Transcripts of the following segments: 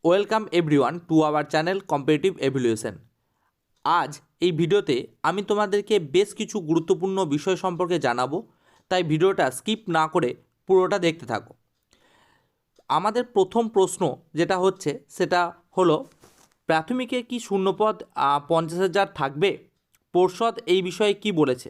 Welcome everyone to our channel competitive evaluation. আজ এই ভিডিওতে আমি তোমাদেরকে বেশ কিছু গুরুত্বপূর্ণ বিষয় সম্পর্কে জানাবো, তাই ভিডিওটা স্কিপ না করে পুরোটা দেখতে থাকো। আমাদের প্রথম প্রশ্ন যেটা হচ্ছে সেটা হলো, প্রাথমিকে কি শূন্যপদ 50,000 থাকবে? পর্ষদ এই বিষয়ে কি বলেছে?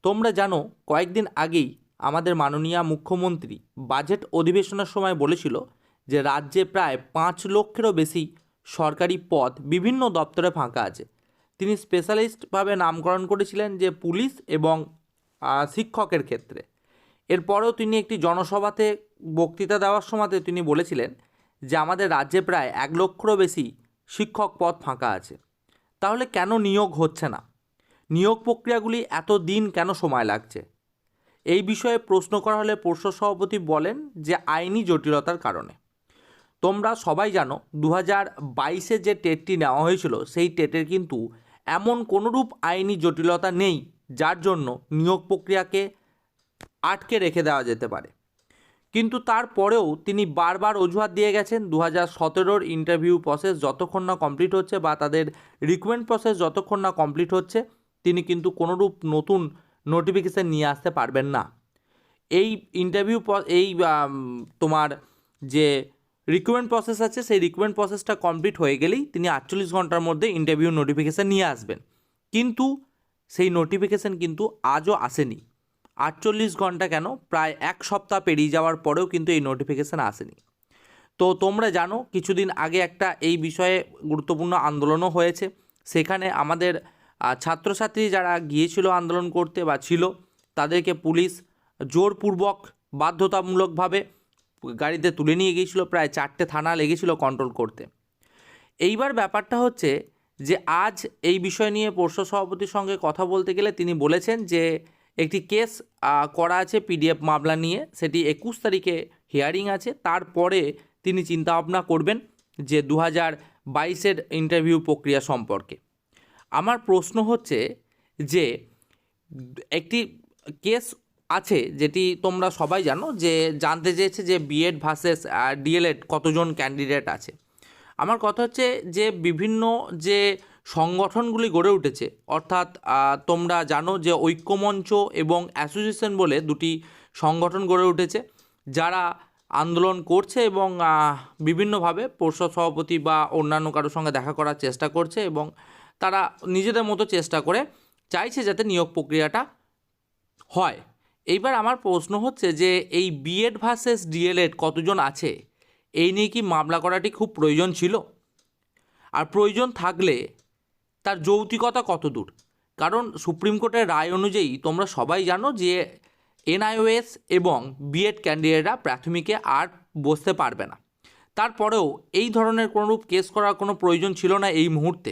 তোমরা জানো কয়েকদিন আগেই আমাদের মাননীয় মুখ্যমন্ত্রী বাজেট অধিবেশনের সময় বলেছিল যে রাজ্যে প্রায় 5 লক্ষেরও বেশি সরকারি পদ বিভিন্ন দপ্তরে ফাঁকা আছে। তিনি স্পেশালিস্টভাবে নামকরণ করেছিলেন যে পুলিশ এবং শিক্ষকের ক্ষেত্রে। এরপরেও তিনি একটি জনসভাতে বক্তৃতা দেওয়ার সময় তিনি বলেছিলেন যে আমাদের রাজ্যে প্রায় 1 লক্ষেরও বেশি শিক্ষক পদ ফাঁকা আছে। তাহলে কেন নিয়োগ হচ্ছে না? নিয়োগ প্রক্রিয়াগুলি এত দিন কেন সময় লাগছে? এই বিষয়ে প্রশ্ন করা হলে পর্ষদ সভাপতি বলেন যে আইনি জটিলতার কারণে। তোমরা সবাই জানো 2022-এ যে টেটটি নেওয়া হয়েছিল সেই টেটের কিন্তু এমন কোনোরূপ আইনি জটিলতা নেই যার জন্য নিয়োগ প্রক্রিয়াকে আটকে রেখে দেওয়া যেতে পারে। কিন্তু তারপরেও তিনি বারবার অজুহাত দিয়ে গেছেন 2017-র ইন্টারভিউ প্রসেস যতক্ষণ না কমপ্লিট হচ্ছে বা তাদের রিক্রুটমেন্ট প্রসেস যতক্ষণ না কমপ্লিট হচ্ছে তিনি কিন্তু কোনোরূপ নতুন নোটিফিকেশান নিয়ে আসতে পারবেন না। এই ইন্টারভিউ তোমার যে রিক্রুটমেন্ট প্রসেস আছে সেই রিক্রুটমেন্ট প্রসেসটা কমপ্লিট হয়ে গেলেই তিনি 48 ঘন্টার মধ্যে ইন্টারভিউ নোটিফিকেশান নিয়ে আসবেন, কিন্তু সেই নোটিফিকেশান কিন্তু আজও আসেনি। 48 ঘন্টা কেন, প্রায় 1 সপ্তাহ পেরিয়ে যাওয়ার পরেও কিন্তু এই নোটিফিকেশান আসেনি। তো তোমরা জানো কিছুদিন আগে একটা এই বিষয়ে গুরুত্বপূর্ণ আন্দোলনও হয়েছে। সেখানে আমাদের ছাত্রছাত্রী যারা গিয়েছিল আন্দোলন করতে বা ছিল তাদেরকে পুলিশ জোরপূর্বক বাধ্যতামূলকভাবে গাড়িতে তুলে নিয়ে গিয়েছিল, প্রায় 4টে থানা লেগেছিল কন্ট্রোল করতে। এইবার ব্যাপারটা হচ্ছে যে আজ এই বিষয় নিয়ে পর্ষদ সভাপতির সঙ্গে কথা বলতে গেলে তিনি বলেছেন যে একটি কেস করা আছে পিডিএফ মামলা নিয়ে, সেটি 21 তারিখে হিয়ারিং আছে, তারপরে তিনি চিন্তাভাবনা করবেন যে 2022-এর ইন্টারভিউ প্রক্রিয়া সম্পর্কে। আমার প্রশ্ন হচ্ছে যে একটি কেস আছে যেটি তোমরা সবাই জানো, যে জানতে চেয়েছে যে বিএড ভার্সেস ডিএলএড কতজন ক্যান্ডিডেট আছে। আমার কথা হচ্ছে যে বিভিন্ন যে সংগঠনগুলি গড়ে উঠেছে, অর্থাৎ তোমরা জানো যে ঐক্যমঞ্চ এবং অ্যাসোসিয়েশন বলে দুটি সংগঠন গড়ে উঠেছে যারা আন্দোলন করছে এবং বিভিন্নভাবে পর্ষদ সভাপতি বা অন্যান্য কারোর সঙ্গে দেখা করার চেষ্টা করছে এবং তারা নিজেদের মতো চেষ্টা করে চাইছে যাতে নিয়োগ প্রক্রিয়াটা হয়। এইবার আমার প্রশ্ন হচ্ছে যে এই বিএড ভার্সেস ডিএলএড কতজন আছে এই নিয়ে কি মামলা করাটি খুব প্রয়োজন ছিল? আর প্রয়োজন থাকলে তার যৌক্তিকতা কত দূর? কারণ সুপ্রিম কোর্টের রায় অনুযায়ী তোমরা সবাই জানো যে এনআইওএস এবং বিএড ক্যান্ডিডেটরা প্রাথমিকে আর বসতে পারবে না। তারপরেও এই ধরনের কোনোরূপ কেস করার কোনো প্রয়োজন ছিল না এই মুহূর্তে,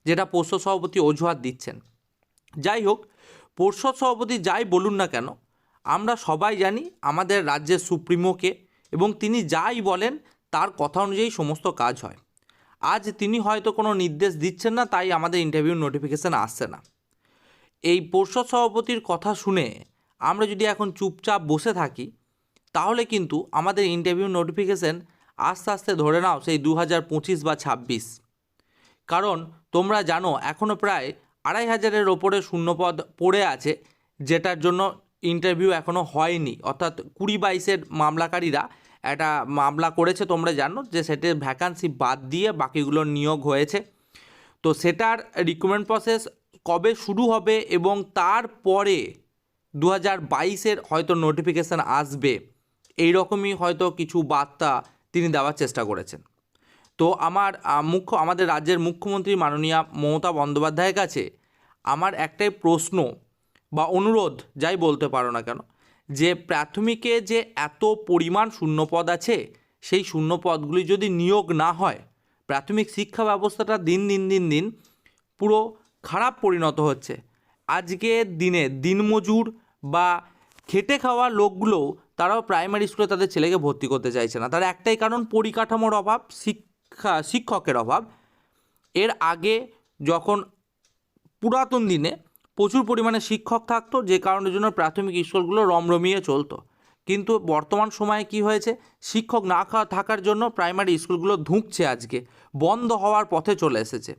যেটা পর্ষদ সভাপতি অজুহাত দিচ্ছেন। যাই হোক, পর্ষদ সভাপতি যাই বলুন না কেন, আমরা সবাই জানি আমাদের রাজ্যের সুপ্রিমোকে, এবং তিনি যাই বলেন তার কথা অনুযায়ী সমস্ত কাজ হয়। আজ তিনি হয়তো কোনো নির্দেশ দিচ্ছেন না, তাই আমাদের ইন্টারভিউ নোটিফিকেশান আসছে না। এই পর্ষদ সভাপতির কথা শুনে আমরা যদি এখন চুপচাপ বসে থাকি তাহলে কিন্তু আমাদের ইন্টারভিউ নোটিফিকেশান আস্তে আস্তে ধরে নাও সেই 2025 বা 26। কারণ তোমরা জানো এখনও প্রায় 2,500-এর ওপরে শূন্যপদ পড়ে আছে, যেটার জন্য ইন্টারভিউ এখনও হয়নি। অর্থাৎ 20-22-এর মামলাকারীরা একটা মামলা করেছে, তোমরা জানো যে সেটার ভ্যাকান্সি বাদ দিয়ে বাকিগুলোর নিয়োগ হয়েছে। তো সেটার রিক্রুটমেন্ট প্রসেস কবে শুরু হবে এবং তারপরে 2022-এর হয়তো নোটিফিকেশান আসবে, এই রকমই হয়তো কিছু বার্তা তিনি দেওয়ার চেষ্টা করেছেন। তো আমাদের রাজ্যের মুখ্যমন্ত্রী মাননীয়া মমতা বন্দ্যোপাধ্যায়ের কাছে আমার একটাই প্রশ্ন বা অনুরোধ, যাই বলতে পারো না কেন, যে প্রাথমিকে যে এত পরিমাণ শূন্যপদ আছে সেই শূন্যপদগুলি যদি নিয়োগ না হয়, প্রাথমিক শিক্ষা ব্যবস্থাটা দিন দিন পুরো খারাপ পরিণত হচ্ছে। আজকের দিনে দিনমজুর বা খেটে খাওয়া লোকগুলোও তারাও প্রাইমারি স্কুলে তাদের ছেলেকে ভর্তি করতে চাইছে না। তার একটাই কারণ পরিকাঠামোর অভাব, শিক্ষকের অভাব। এর আগে যখন পুরাতন দিনে প্রচুর পরিমাণে শিক্ষক থাকতো, যে কারণের জন্য প্রাথমিক স্কুলগুলো রমরমিয়ে চলতো, কিন্তু বর্তমান সময়ে কি হয়েছে, শিক্ষক না থাকার জন্য প্রাইমারি স্কুলগুলো ধুঁকছে, আজকে বন্ধ হওয়ার পথে চলে এসেছে।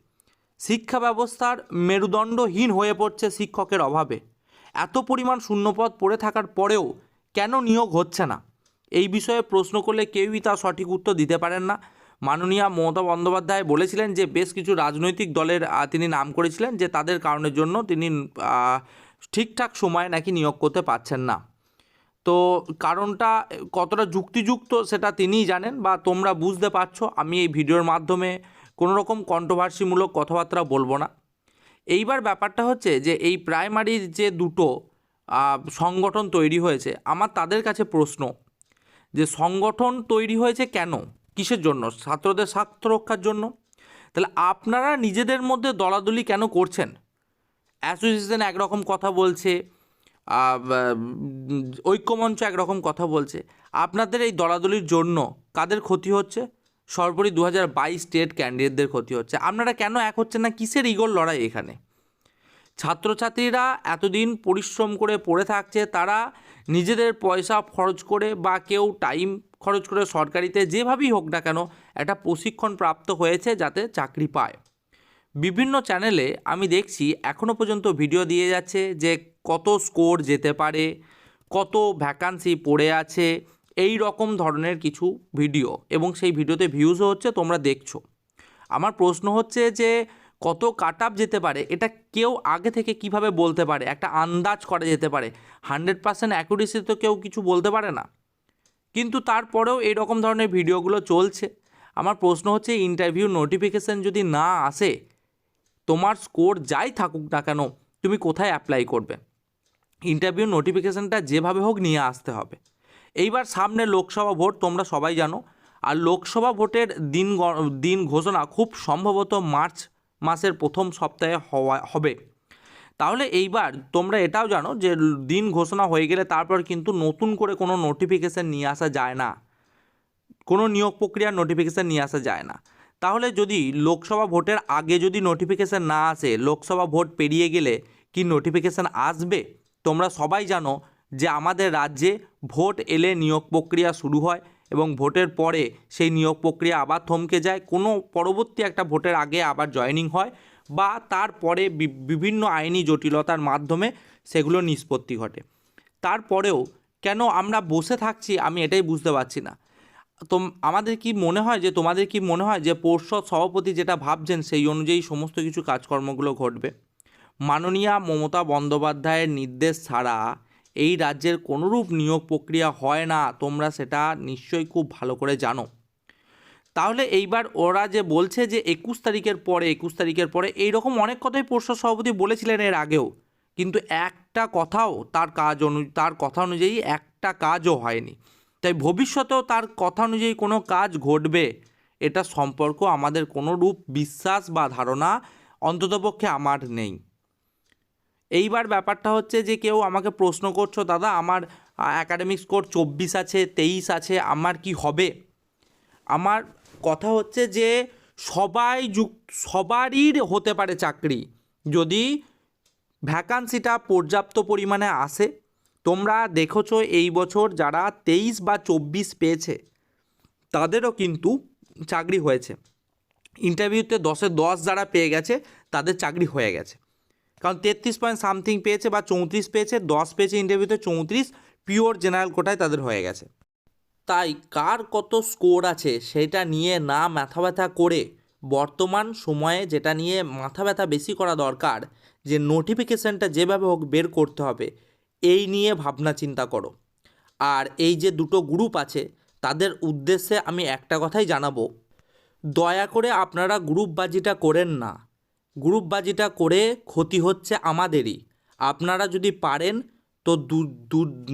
শিক্ষা ব্যবস্থার মেরুদণ্ডহীন হয়ে পড়ছে শিক্ষকের অভাবে। এত পরিমাণ শূন্যপদ পড়ে থাকার পরেও কেন নিয়োগ হচ্ছে না, এই বিষয়ে প্রশ্ন করলে কেউই তার সঠিক উত্তর দিতে পারেন না। মাননীয়া মমতা বন্দ্যোপাধ্যায় বলেছিলেন যে বেশ কিছু রাজনৈতিক দলের তিনি নাম করেছিলেন যে তাদের কারণের জন্য তিনি ঠিকঠাক সময়ে নাকি নিয়োগ করতে পারছেন না। তো কারণটা কতটা যুক্তিযুক্ত সেটা তিনিই জানেন বা তোমরা বুঝতে পারছো। আমি এই ভিডিওর মাধ্যমে কোনো রকম কন্ট্রোভার্সিমূলক কথাবার্তা বলবো না। এইবার ব্যাপারটা হচ্ছে যে এই প্রাইমারির যে দুটো সংগঠন তৈরি হয়েছে, আমার তাদের কাছে প্রশ্ন যে সংগঠন তৈরি হয়েছে কেন, কিসের জন্য? ছাত্রদের স্বার্থ রক্ষার জন্য। তাহলে আপনারা নিজেদের মধ্যে দলাদলি কেন করছেন? অ্যাসোসিয়েশন একরকম কথা বলছে, ঐক্যমঞ্চ একরকম কথা বলছে। আপনাদের এই দলাদলির জন্য কাদের ক্ষতি হচ্ছে? সর্বোপরি 2022 স্টেট ক্যান্ডিডেটদের ক্ষতি হচ্ছে। আপনারা কেন এক হচ্ছেন না? কিসের ইগোর লড়াই এখানে? ছাত্রছাত্রীরা এতদিন পরিশ্রম করে পড়ে থাকছে, তারা নিজেদের পয়সা খরচ করে বা কেউ টাইম খরচ করে সরকারিতে যেভাবেই হোক না কেন একটা প্রশিক্ষণ প্রাপ্ত হয়েছে যাতে চাকরি পায়। বিভিন্ন চ্যানেলে আমি দেখছি এখনও পর্যন্ত ভিডিও দিয়ে যাচ্ছে যে কত স্কোর যেতে পারে, কত ভ্যাকান্সি পড়ে আছে, এই রকম ধরনের কিছু ভিডিও, এবং সেই ভিডিওতে ভিউজও হচ্ছে, তোমরা দেখছো। আমার প্রশ্ন হচ্ছে যে কত কাট আপ যেতে পারে এটা কেউ আগে থেকে কিভাবে বলতে পারে? একটা আন্দাজ করা যেতে পারে, 100% অ্যাকুরেসি তো কেউ কিছু বলতে পারে না। কিন্তু তারপরেও এই রকম ধরনের ভিডিওগুলো চলছে। আমার প্রশ্ন হচ্ছে ইন্টারভিউ নোটিফিকেশান যদি না আসে, তোমার স্কোর যাই থাকুক না কেন, তুমি কোথায় অ্যাপ্লাই করবে? ইন্টারভিউ নোটিফিকেশানটা যেভাবে হোক নিয়ে আসতে হবে। এইবার সামনে লোকসভা ভোট, তোমরা সবাই জানো। আর লোকসভা ভোটের দিন ঘোষণা খুব সম্ভবত মার্চ মাসের প্রথম সপ্তাহে হবে। তাহলে এইবার তোমরা এটাও জানো যে দিন ঘোষণা হয়ে গেলে তারপর কিন্তু নতুন করে কোনো নোটিফিকেশান নিয়ে আসা যায় না, কোনো নিয়োগ প্রক্রিয়ার নোটিফিকেশান নিয়ে আসা যায় না। তাহলে যদি লোকসভা ভোটের আগে যদি নোটিফিকেশান না আসে, লোকসভা ভোট পেরিয়ে গেলে কি নোটিফিকেশান আসবে? তোমরা সবাই জানো যে আমাদের রাজ্যে ভোট এলে নিয়োগ প্রক্রিয়া শুরু হয় এবং ভোটের পরে সেই নিয়োগ প্রক্রিয়া আবার থমকে যায়, কোনো পরবর্তী একটা ভোটের আগে আবার জয়েনিং হয় বা তারপরে বিভিন্ন আইনি জটিলতার মাধ্যমে সেগুলো নিষ্পত্তি ঘটে। তারপরেও কেন আমরা বসে থাকছি আমি এটাই বুঝতে পারছি না। তো আমাদের কি মনে হয় যে, তোমাদের কি মনে হয় যে পর্ষদ সভাপতি যেটা ভাবছেন সেই অনুযায়ী সমস্ত কিছু কাজকর্মগুলো ঘটবে? মাননীয়া মমতা বন্দ্যোপাধ্যায়ের নির্দেশ ছাড়া এই রাজ্যের কোনোরূপ নিয়োগ প্রক্রিয়া হয় না, তোমরা সেটা নিশ্চয়ই খুব ভালো করে জানো। তাহলে এইবার ওরা যে বলছে যে 21 তারিখের পরে এইরকম অনেক কথাই পর্ষদ সভাপতি বলেছিলেন এর আগেও, কিন্তু একটা কথাও তার কথা অনুযায়ী একটা কাজও হয়নি। তাই ভবিষ্যতেও তার কথা অনুযায়ী কোনো কাজ ঘটবে এটা সম্পর্ক আমাদের কোনো রূপ বিশ্বাস বা ধারণা অন্ততপক্ষে আমার নেই। এইবার ব্যাপারটা হচ্ছে যে কেউ আমাকে প্রশ্ন করছো, দাদা আমার অ্যাকাডেমিক স্কোর 24 আছে, 23 আছে, আমার কি হবে? আমার কথা হচ্ছে যে সবারই হতে পারে চাকরি যদি ভ্যাকান্সিটা পর্যাপ্ত পরিমাণে আসে। তোমরা দেখেছো এই বছর যারা 23 বা 24 পেয়েছে তাদেরও কিন্তু চাকরি হয়েছে। ইন্টারভিউতে 10-এ 10 যারা পেয়ে গেছে তাদের চাকরি হয়ে গেছে, কারণ 33 পয়েন্ট সামথিং পেয়েছে বা 34 পেয়েছে, 10 পেয়েছে ইন্টারভিউতে, 34 পিওর জেনারেল কোটায় তাদের হয়ে গেছে। তাই কার কত স্কোর আছে সেটা নিয়ে না মাথা ব্যথা করে বর্তমান সময়ে যেটা নিয়ে মাথা ব্যথা বেশি করা দরকার যে নোটিফিকেশানটা যেভাবে হোক বের করতে হবে, এই নিয়ে ভাবনা চিন্তা করো। আর এই যে দুটো গ্রুপ আছে তাদের উদ্দেশ্যে আমি একটা কথাই জানাবো, দয়া করে আপনারা গ্রুপবাজিটা করেন না। গ্রুপবাজিটা করে ক্ষতি হচ্ছে আমাদেরই। আপনারা যদি পারেন তো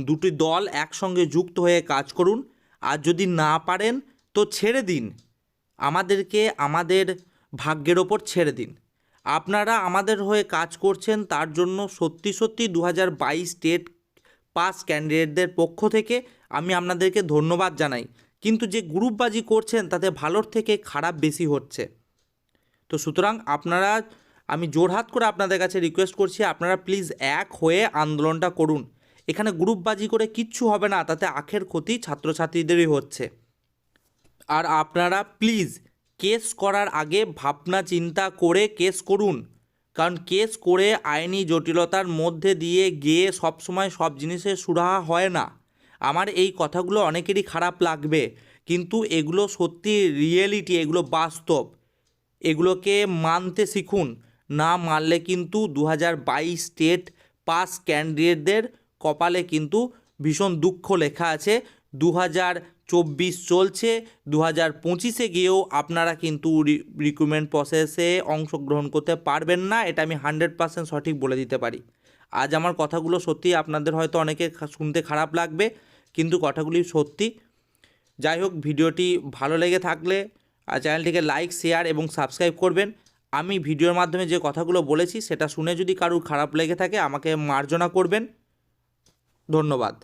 দুটি দল একসঙ্গে যুক্ত হয়ে কাজ করুন, আর যদি না পারেন তো ছেড়ে দিন, আমাদেরকে আমাদের ভাগ্যের ওপর ছেড়ে দিন। আপনারা আমাদের হয়ে কাজ করছেন, তার জন্য সত্যি 2022 স্টেট পাস ক্যান্ডিডেটদের পক্ষ থেকে আমি আপনাদেরকে ধন্যবাদ জানাই। কিন্তু যে গ্রুপবাজি করছেন তাতে ভালোর থেকে খারাপ বেশি হচ্ছে। তো সুতরাং আমি জোরহাত করে আপনাদের কাছে রিকোয়েস্ট করছি, আপনারা প্লিজ এক হয়ে আন্দোলনটা করুন। এখানে গ্রুপবাজি করে কিচ্ছু হবে না, তাতে আখের ক্ষতি ছাত্রছাত্রীদেরই হচ্ছে। আর আপনারা প্লিজ কেস করার আগে ভাবনা চিন্তা করে কেস করুন, কারণ কেস করে আইনি জটিলতার মধ্যে দিয়ে গিয়ে সবসময় সব জিনিসের সুরাহা হয় না। আমার এই কথাগুলো অনেকেরই খারাপ লাগবে, কিন্তু এগুলো সত্যি রিয়েলিটি, এগুলো বাস্তব, এগুলোকে মানতে শিখুন। না মানলে কিন্তু 2022 স্টেট পাস ক্যান্ডিডেটদের কপালে কিন্তু ভীষণ দুঃখ লেখা আছে। 2024 চলছে, 2025-এ গিয়েও আপনারা কিন্তু রিক্রুটমেন্ট প্রসেসে অংশগ্রহণ করতে পারবেন না, এটা আমি 100% সঠিক বলে দিতে পারি। আজ আমার কথাগুলো সত্যি আপনাদের হয়তো অনেকে শুনতে খারাপ লাগবে, কিন্তু কথাগুলি সত্যি। যাই হোক, ভিডিওটি ভালো লেগে থাকলে চ্যানেলটিকে লাইক, শেয়ার এবং সাবস্ক্রাইব করবেন। আমি ভিডিওর মাধ্যমে যে কথাগুলো বলেছি সেটা শুনে যদি কারুর খারাপ লেগে থাকে আমাকে মার্জনা করবেন। ধন্যবাদ।